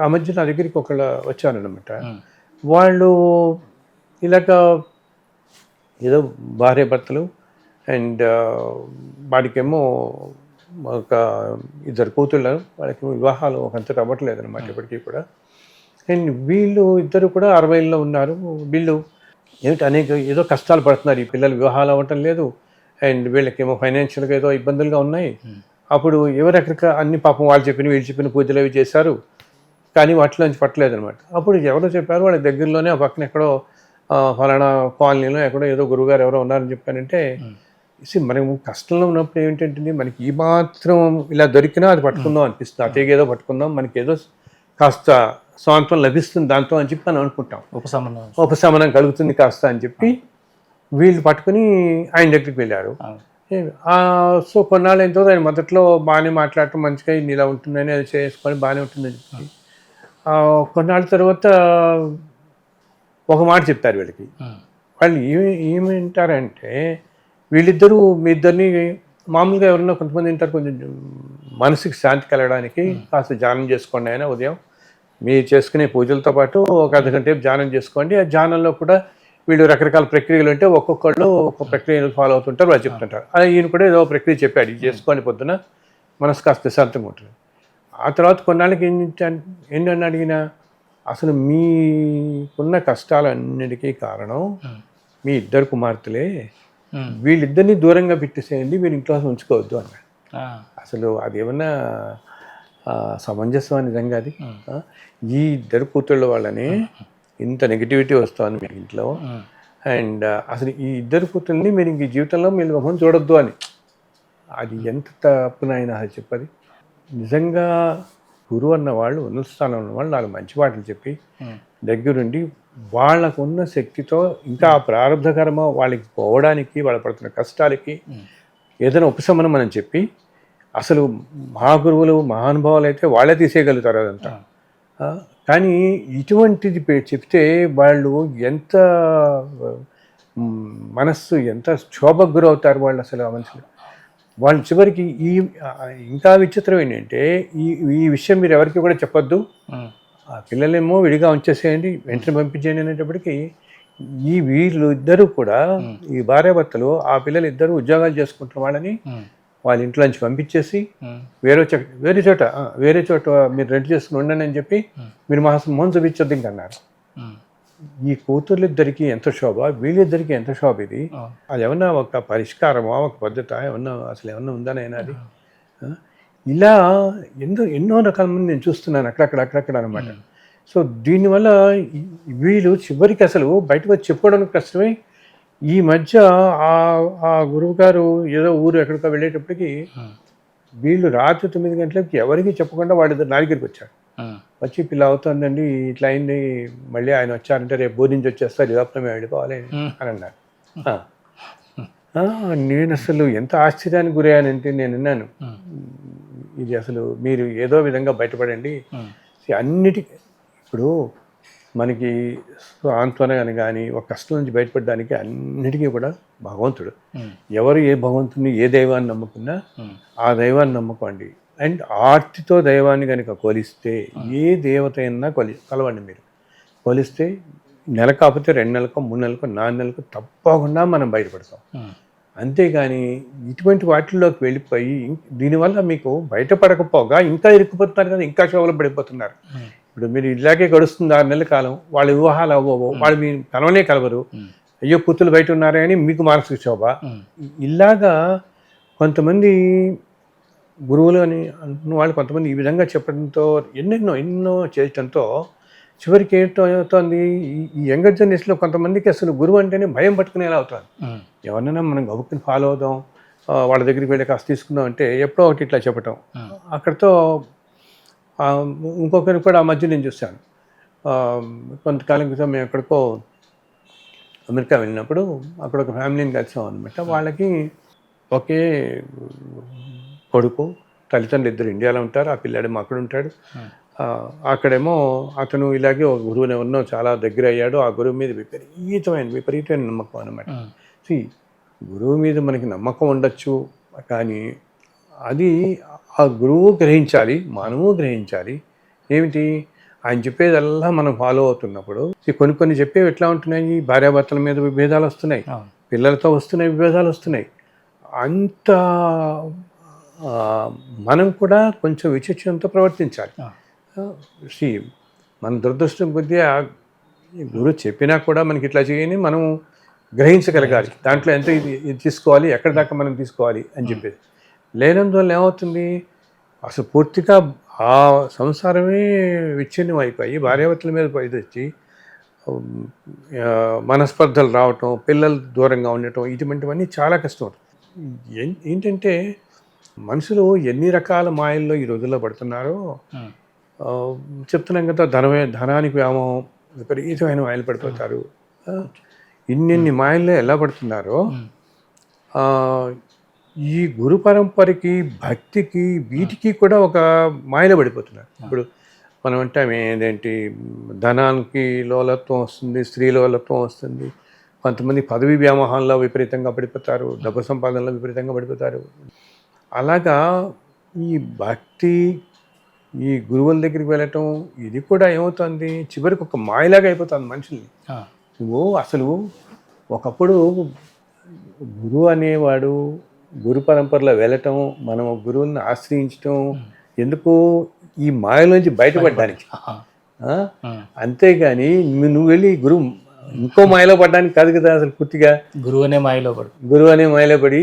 ఆ మధ్య నా దగ్గరికి ఒకళ్ళు వచ్చారనమాట. వాళ్ళు ఇలాగ ఏదో భార్యాభర్తలు అండ్ వాడికేమో ఒక ఇద్దరు కూతుళ్ళు, వాళ్ళకి వివాహాలు ఒకంతట అవ్వట్లేదన్నమాట ఇప్పటికీ కూడా. అండ్ వీళ్ళు ఇద్దరు కూడా 60లో ఉన్నారు. వీళ్ళు ఏమిటి అనేక ఏదో కష్టాలు పడుతున్నారు. ఈ పిల్లలు వివాహాలు అవ్వటం లేదు అండ్ వీళ్ళకేమో ఫైనాన్షియల్గా ఏదో ఇబ్బందులుగా ఉన్నాయి. అప్పుడు ఎవరెక్కడిక అన్ని పాపం వాళ్ళు చెప్పిన వీళ్ళు చెప్పిన పూజలు అవి చేశారు, కానీ వాటిలోంచి పట్టలేదనమాట. అప్పుడు ఎవరో చెప్పారు వాళ్ళ దగ్గరలోనే ఆ పక్కన ఎక్కడో ఫలానా కాలనీలో ఎక్కడో ఏదో గురువుగారు ఎవరో ఉన్నారని చెప్పానంటే, మనం కష్టంలో ఉన్నప్పుడు ఏంటంటే మనకి ఈ మాత్రం ఇలా దొరికినా అది పట్టుకుందాం అనిపిస్తుంది. అతేగేదో పట్టుకుందాం, మనకేదో కాస్త స్వాంతం లభిస్తుంది దాంతో అని చెప్పి మనం అనుకుంటాం. ఉపశమనం కలుగుతుంది కాస్త అని చెప్పి వీళ్ళు పట్టుకుని ఆయన దగ్గరికి వెళ్ళారు. సో కొన్నాళ్ళు ఎంతో ఆయన మొదట్లో బాగానే మాట్లాడటం మంచిగా ఇలా ఉంటుందని అది చేసుకొని బాగానే ఉంటుందని చెప్పి కొన్నాళ్ళ తర్వాత ఒక మాట చెప్తారు వీళ్ళకి. వాళ్ళు ఏమంటారంటే వీళ్ళిద్దరూ మీ ఇద్దరిని మామూలుగా ఎవరన్నా కొంతమంది వింటారు, కొంచెం మనసుకి శాంతి కలగడానికి కాస్త ధ్యానం చేసుకోండి అయినా ఉదయం మీరు చేసుకునే పూజలతో పాటు ఒక అర్ధగంట ధ్యానం చేసుకోండి. ఆ ధ్యానంలో కూడా వీళ్ళు రకరకాల ప్రక్రియలు ఉంటే ఒక్కొక్కళ్ళు ఒక్కొక్క ప్రక్రియలు ఫాలో అవుతుంటారు, వాళ్ళు చెప్తుంటారు. ఈయన కూడా ఏదో ప్రక్రియ చెప్పాడు, ఇది చేసుకోండి పొద్దున మనసు కాస్త ప్రశాంతంగా ఉంటుంది. ఆ తర్వాత కొన్నాళ్ళకి ఏంటని అడిగినా అసలు మీకున్న కష్టాలన్నిటికీ కారణం మీ ఇద్దరు కుమార్తెలే, వీళ్ళిద్దరినీ దూరంగా పెట్టేసేయండి, మీరు ఇంట్లో ఉంచుకోవద్దు అన్నాడు. అసలు అదేమన్నా సమంజసం నిజంగా అది? ఈ ఇద్దరు కూతుళ్ళ వాళ్ళని ఇంత నెగిటివిటీ వస్తుంది మీ ఇంట్లో అండ్ అసలు ఈ ఇద్దరు కూతుళ్ళని మీరు ఇంక జీవితంలో మీరు మొహం చూడొద్దు అని. అది ఎంత తప్పునైనా అది చెప్పది. నిజంగా గురువు అన్న వాళ్ళు ఉన్నత స్థానంలో ఉన్న వాళ్ళు నాకు మంచి మాటలు చెప్పి దగ్గరుండి వాళ్ళకున్న శక్తితో ఇంకా ఆ ప్రారంభ కర్మ వాళ్ళకి పోవడానికి వాళ్ళ పడుతున్న కష్టాలకి ఏదైనా ఉపశమనం మనం చెప్పి, అసలు మా గురువులు మహానుభావులు అయితే వాళ్ళే తీసేయగలుగుతారు అదంతా. కానీ ఇటువంటిది చెప్తే వాళ్ళు ఎంత మనస్సు ఎంత క్షోభకు గురవుతారు వాళ్ళు అసలు ఆ మనుషులు. వాళ్ళు చివరికి ఇంకా విచిత్రం ఏంటంటే ఈ విషయం మీరు ఎవరికి కూడా చెప్పొద్దు, ఆ పిల్లలేమో విడిగా ఉంచేసేయండి, వెంటనే పంపించేయండి అనేటప్పటికీ వీళ్ళు ఇద్దరు కూడా ఈ భార్యాభర్తలు ఆ పిల్లలు ఇద్దరు ఉద్యోగాలు చేసుకుంటున్న వాళ్ళని వాళ్ళ ఇంట్లో నుంచి పంపించేసి వేరే చోట మీరు రెంట్ చేసుకుని ఉండండి అని చెప్పి మీరు మొహం చూపించొద్దు ఇంకన్నారు. ఈ కూతుర్లిద్దరికి ఎంత శోభ, వీళ్ళిద్దరికి ఎంత శోభ ఇది. అది ఏమన్నా ఒక పరిష్కారమా, ఒక పద్ధత ఏమన్నా అసలు ఏమన్నా ఉందనైనా అది? ఇలా ఎన్నో రకాల మంది నేను చూస్తున్నాను అక్కడక్కడ అనమాట. సో దీనివల్ల వీళ్ళు చివరికి అసలు బయటకు వచ్చి చెప్పుకోవడానికి కష్టమే. ఈ మధ్య ఆ గురువు గారు ఏదో ఊరు ఎక్కడికో వెళ్ళేటప్పటికి వీళ్ళు రాత్రి 9 గంటలకి ఎవరికి చెప్పకుండా వాళ్ళ నా దగ్గరికి వచ్చారు. వచ్చి పిల్ల అవుతుందండి ఇట్లా అయింది, మళ్ళీ ఆయన వచ్చారంటే రేపు బోర్ నుంచి వచ్చేస్తారు, ఇదప్పుడు మేము వెళ్ళిపోవాలి అని అన్నారు. నేను అసలు ఎంత ఆశ్చర్యానికి గురయ్యానంటే నేను విన్నాను, ఇది అసలు మీరు ఏదో విధంగా బయటపడండి అన్నిటికీ. ఇప్పుడు మనకి సాంత్వన కానీ ఒక కష్టం నుంచి బయటపడడానికి అన్నిటికీ కూడా భగవంతుడు. ఎవరు ఏ భగవంతుని ఏ దైవాన్ని నమ్ముకున్నా ఆ దైవాన్ని నమ్ముకోండి. అండ్ ఆర్తితో దైవాన్ని కనుక కొలిస్తే ఏ దేవత అయినా కలవండి. మీరు కొలిస్తే నెల కాకపోతే 2 నెలలకు 3 నెలలకు 4 నెలలకు తప్పకుండా మనం బయటపడతాం. అంతేగాని ఇటువంటి వాటిల్లోకి వెళ్ళిపోయి దీనివల్ల మీకు బయటపడకపోగా ఇంకా ఇరుక్కుపోతున్నారు కదా, ఇంకా శోభలో పడిపోతున్నారు. ఇప్పుడు మీరు ఇలాగే గడుస్తుంది 6 నెలల కాలం, వాళ్ళ వివాహాలు అవ్వవు, వాళ్ళు మీ కలవనే కలవరు, అయ్యో కూతురు బయట ఉన్నారే అని మీకు మానసిక శోభ. ఇలాగా కొంతమంది గురువులు అని అంటున్న వాళ్ళు కొంతమంది ఈ విధంగా చెప్పడంతో ఎన్నో చేయటంతో చివరికి ఏమవుతుంది, ఈ యంగర్ జనరేషన్లో కొంతమందికి అసలు గురువు అంటేనే భయం పట్టుకునేలా అవుతుంది. ఎవరినైనా మనం గబుక్కుని ఫాలో అవుదాం, వాళ్ళ దగ్గరికి వెళ్ళి కాస్త తీసుకుందాం అంటే ఎప్పుడో ఒకటి ఇట్లా చెప్పటం. అక్కడితో ఇంకొకరిని కూడా ఆ మధ్య నేను చూశాను. కొంతకాలం క్రితం మేము ఎక్కడికో అమెరికా వెళ్ళినప్పుడు అక్కడ ఒక ఫ్యామిలీని కలిసాం అనమాట. వాళ్ళకి ఒకే కొడుకు, తల్లిదండ్రులు ఇద్దరు ఇండియాలో ఉంటారు, ఆ పిల్లాడేమో అక్కడ ఉంటాడు. అక్కడేమో అతను ఇలాగే ఒక గురువుని ఎవరినో చాలా దగ్గర అయ్యాడు. ఆ గురువు మీద విపరీతమైన నమ్మకం అనమాట. గురువు మీద మనకి నమ్మకం ఉండొచ్చు, కానీ అది ఆ గురువు గ్రహించాలి, మనము గ్రహించాలి. ఏమిటి, ఆయన చెప్పేదల్లా మనం ఫాలో అవుతున్నప్పుడు కొన్ని చెప్పేవి ఎట్లా ఉంటున్నాయి, భార్యాభర్తల మీద విభేదాలు వస్తున్నాయి, పిల్లలతో వస్తున్నాయి విభేదాలు వస్తున్నాయి. అంత మనం కూడా కొంచెం విచక్షణతో ప్రవర్తించాలి. మన దురదృష్టం కొద్దీ గురువు చెప్పినా కూడా మనకి ఇట్లా చేయని మనం గ్రహించగలగాలి, దాంట్లో ఎంత ఇది తీసుకోవాలి, ఎక్కడి దాకా మనం తీసుకోవాలి అని చెప్పేది. లేనందువల్ల ఏమవుతుంది, అసలు పూర్తిగా ఆ సంసారమే విచ్ఛిన్నం అయిపోయి భార్యాభర్తల మీద ఇది వచ్చి మనస్పర్ధలు రావటం, పిల్లలు దూరంగా ఉండటం, ఇటువంటివన్నీ చాలా కష్టం. ఏంటంటే మనుషులు ఎన్ని రకాల మాయల్లో ఈ రోజుల్లో పడుతున్నారో చెప్తున్నాం కదా. ధనానికి వ్యామోహం, విపరీతమైన మాయలు పడిపోతారు. ఇన్ని మాయల్లో ఎలా పడుతున్నారో ఈ గురు పరంపరకి, భక్తికి, వీటికి కూడా ఒక మాయలో పడిపోతున్నారు. ఇప్పుడు మనం అంటాం ఏంటంటే ధనానికి లోలత్వం వస్తుంది, స్త్రీ లోలత్వం వస్తుంది, కొంతమంది పదవి వ్యామోహంలో విపరీతంగా పడిపోతారు, డబ్బు సంపాదనలో విపరీతంగా పడిపోతారు. అలాగా ఈ భక్తి, ఈ గురువుల దగ్గరికి వెళ్ళటం, ఇది కూడా ఏమవుతుంది, చివరికి ఒక మాయలాగా అయిపోతుంది మనుషుల్ని. నువ్వు అసలు ఒకప్పుడు గురువు అనేవాడు, గురు పరంపరలో వెళ్ళటం, మనం గురువుని ఆశ్రయించటం ఎందుకు, ఈ మాయలోంచి బయటపడడానికి. అంతేగాని నువ్వు వెళ్ళి గురువు ఇంకో మాయలో పడడానికి కాదు కదా. అసలు పూర్తిగా గురువు అనే మాయలో పడి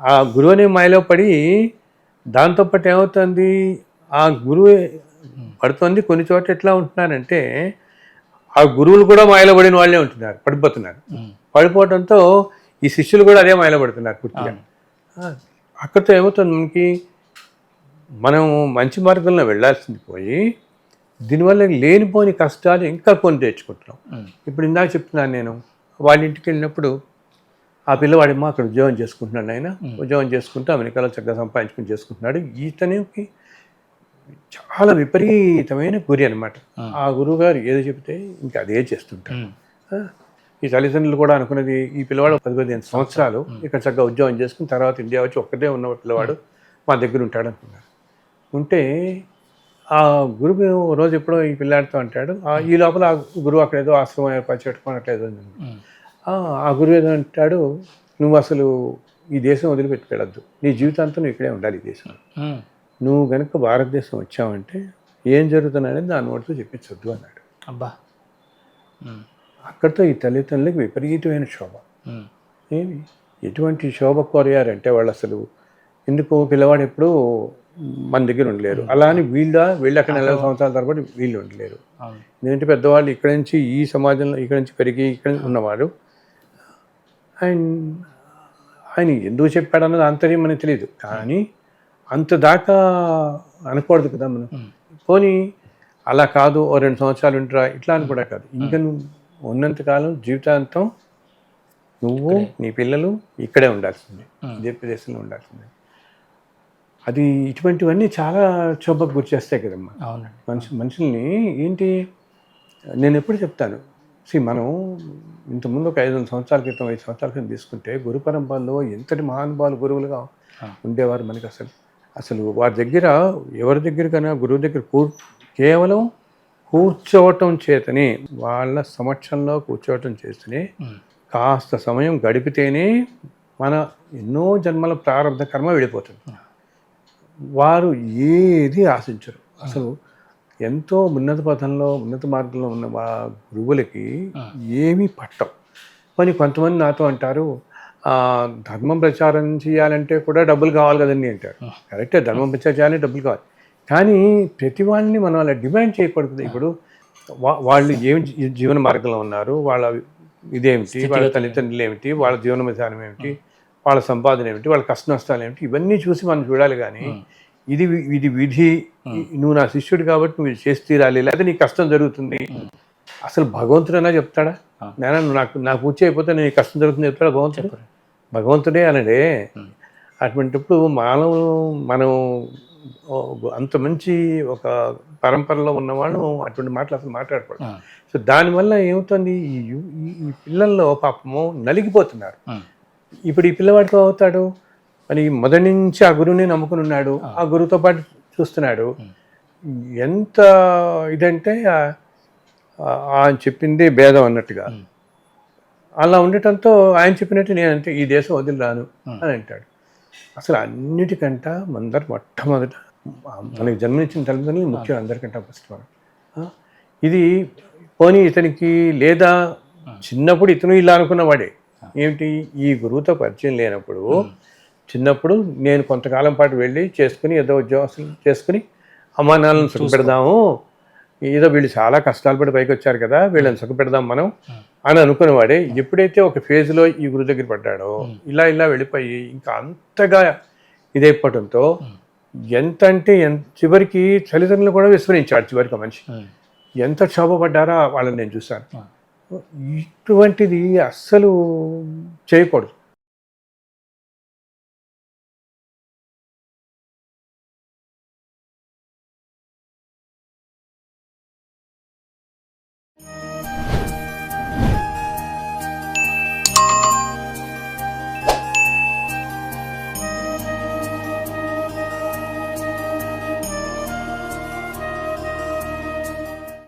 ఆ గురువు అనే మాయలో పడి దాంతోపాటు ఏమవుతుంది, ఆ గురువు పడుతుంది. కొన్ని చోట్ల ఎట్లా ఉంటున్నారంటే ఆ గురువులు కూడా మాయలో పడిన వాళ్ళే ఉంటున్నారు, పడిపోతున్నారు. పడిపోవడంతో ఈ శిష్యులు కూడా అదే మాయలో పడుతున్నారు పూర్తిగా. అక్కడితో ఏమవుతుంది, మనకి మనం మంచి మార్గంలో వెళ్ళాల్సింది పోయి దీనివల్ల లేనిపోని కష్టాలు ఇంకా కొని తెచ్చుకుంటున్నాం. ఇప్పుడు ఇందాక చెప్తున్నాను, నేను వాళ్ళ ఇంటికి వెళ్ళినప్పుడు ఆ పిల్లవాడేమో అక్కడ ఉద్యోగం చేసుకుంటున్నాడు. ఆయన ఉద్యోగం చేసుకుంటూ అమెరికాలో చక్కగా సంపాదించుకుని చేసుకుంటున్నాడు. ఈతనికి చాలా విపరీతమైన గురి అనమాట. ఆ గురువు గారు ఏదో చెప్తే ఇంకా అదే చేస్తుంటారు. ఈ తల్లిదండ్రులు కూడా అనుకున్నది, ఈ పిల్లవాడు 10-15 సంవత్సరాలు ఇక్కడ చక్కగా ఉద్యోగం చేసుకుని తర్వాత ఇండియా వచ్చి ఒక్కటే ఉన్న పిల్లవాడు మా దగ్గర ఉంటాడు అనుకున్నారు. ఉంటే ఆ గురువు రోజు ఎప్పుడో ఈ పిల్లాడితో అంటాడు, ఈ లోపల ఆ గురువు అక్కడ ఏదో ఆశ్రమం ఏర్పాటు పెట్టుకున్నట్లేదో. ఆ గురువు ఏదో అంటాడు, నువ్వు అసలు ఈ దేశం వదిలిపెట్టి వెళ్ళొద్దు, నీ జీవితాంతం నువ్వు ఇక్కడే ఉండాలి ఈ దేశం. నువ్వు కనుక భారతదేశం వచ్చావంటే ఏం జరుగుతుందనేది దాని నోటితో చెప్పించొద్దు అన్నాడు. అబ్బా. అక్కడితో ఈ తల్లిదండ్రులకు విపరీతమైన శోభ. ఏమి ఎటువంటి శోభ కోరారంటే వాళ్ళు అసలు ఎందుకు పిల్లవాడు ఎప్పుడు మన దగ్గర ఉండలేరు, అలా అని వీళ్ళు అక్కడ 40 సంవత్సరాల తరబడి వీళ్ళు ఉండలేరు. ఎందుకంటే పెద్దవాళ్ళు ఇక్కడ నుంచి ఈ సమాజంలో ఇక్కడ నుంచి పెరిగి ఇక్కడ ఉన్నవాడు. ఆయన ఎందుకు చెప్పాడన్నది అంతర్యం మనకు తెలియదు, కానీ అంత దాకా అనకూడదు కదా మనం. పోనీ అలా కాదు, ఓ 2 సంవత్సరాలు ఉంటారా ఇట్లా అని కూడా కాదు. ఇంకా నువ్వు ఉన్నంతకాలం జీవితాంతం నువ్వు నీ పిల్లలు ఇక్కడే ఉండాల్సిందే, ఇదే ప్రదేశంలో ఉండాల్సిందే. అది ఇటువంటివన్నీ చాలా క్షోభకు గురి చేస్తాయి కదమ్మా. మనుషుల్ని ఏంటి, నేను ఎప్పుడు చెప్తాను, మనం ఇంతకుముందు ఒక 5 సంవత్సరాల క్రితం 5 సంవత్సరాల క్రితం తీసుకుంటే గురు పరంపరలో ఎంతటి మహానుభావులు గురువులుగా ఉండేవారు మనకి. అసలు వారి దగ్గర, ఎవరి దగ్గరికైనా గురువు దగ్గర కేవలం కూర్చోవటం చేతనే, వాళ్ళ సమక్షంలో కూర్చోవటం చేస్తేనే, కాస్త సమయం గడిపితేనే మన ఎన్నో జన్మల ప్రారంభ కర్మ వెళ్ళిపోతుంది. వారు ఏది ఆశించరు. అసలు ఎంతో ఉన్నత పథంలో, ఉన్నత మార్గంలో ఉన్న గురువులకి ఏమీ పట్టవు. కానీ కొంతమంది నాతో అంటారు, ధర్మం ప్రచారం చేయాలంటే కూడా డబ్బులు కావాలి కదండి అంటారు. కరెక్టే, ధర్మం ప్రచారం చేయాలంటే డబ్బులు కావాలి, కానీ ప్రతి వాళ్ళని మనం అలా డిమాండ్ చేయకూడదు. ఇప్పుడు వాళ్ళు ఏమి జీవన మార్గంలో ఉన్నారు, వాళ్ళ ఇదేమిటి, వాళ్ళ తల్లిదండ్రులు ఏమిటి, వాళ్ళ జీవన విధానం ఏమిటి, వాళ్ళ సంపాదన ఏమిటి, వాళ్ళ కష్ట నష్టాలు ఏమిటి, ఇవన్నీ చూసి మనం చూడాలి. కానీ ఇది విధి, నువ్వు నా శిష్యుడు కాబట్టి నువ్వు ఇది చేసి తీరాలి, లేదా నీ కష్టం జరుగుతుంది. అసలు భగవంతుడైనా చెప్తాడా, నేను నాకు పూర్తి అయిపోతే నేను కష్టం జరుగుతుంది చెప్తాడా భగవంతుడు? భగవంతుడే అనడే. అటువంటిప్పుడు మనం అంత మంచి ఒక పరంపరలో ఉన్నవాడు అటువంటి మాటలు అసలు మాట్లాడకూడదు. సో దానివల్ల ఏమవుతుంది, ఈ పిల్లల్లో పాపము నలిగిపోతున్నారు. ఇప్పుడు ఈ పిల్లవాడితో అవుతాడు, మరి మొదటి నుంచి ఆ గురువుని నమ్ముకుని ఉన్నాడు, ఆ గురువుతో పాటు చూస్తున్నాడు. ఎంత ఇదంటే ఆయన చెప్పింది భేదం అన్నట్టుగా అలా ఉండటంతో ఆయన చెప్పినట్టు నేనంటే ఈ దేశం వదిలి రాను అని అంటాడు. అసలు అన్నిటికంట మొట్టమొదట మనకి జన్మనిచ్చిన తల్లిదండ్రులు ముఖ్యం, అందరికంటే ఫస్ట్ మనం. ఇది పోనీ ఇతనికి లేదా చిన్నప్పుడు ఇతను ఇలా అనుకున్నవాడే ఏమిటి, ఈ గురువుతో పరిచయం లేనప్పుడు చిన్నప్పుడు నేను కొంతకాలం పాటు వెళ్ళి చేసుకుని ఏదో ఉద్యోగం చేసుకుని అమ్మా నాన్నలను సుఖపెడదాము, ఏదో వీళ్ళు చాలా కష్టాలు పడి పైకి వచ్చారు కదా వీళ్ళని సుఖపెడదాం మనం అని అనుకునేవాడే. ఎప్పుడైతే ఒక ఫేజ్లో ఈ గురువు దగ్గర పడ్డాడో ఇలా వెళ్ళిపోయి ఇంకా అంతగా ఇదైపోవడంతో ఎంత అంటే చివరికి తల్లిదండ్రులు కూడా విస్మరించాడు. చివరికి ఆ మనిషి ఎంత క్షోభపడ్డారో వాళ్ళని నేను చూశాను. ఇటువంటిది అస్సలు చేయకూడదు.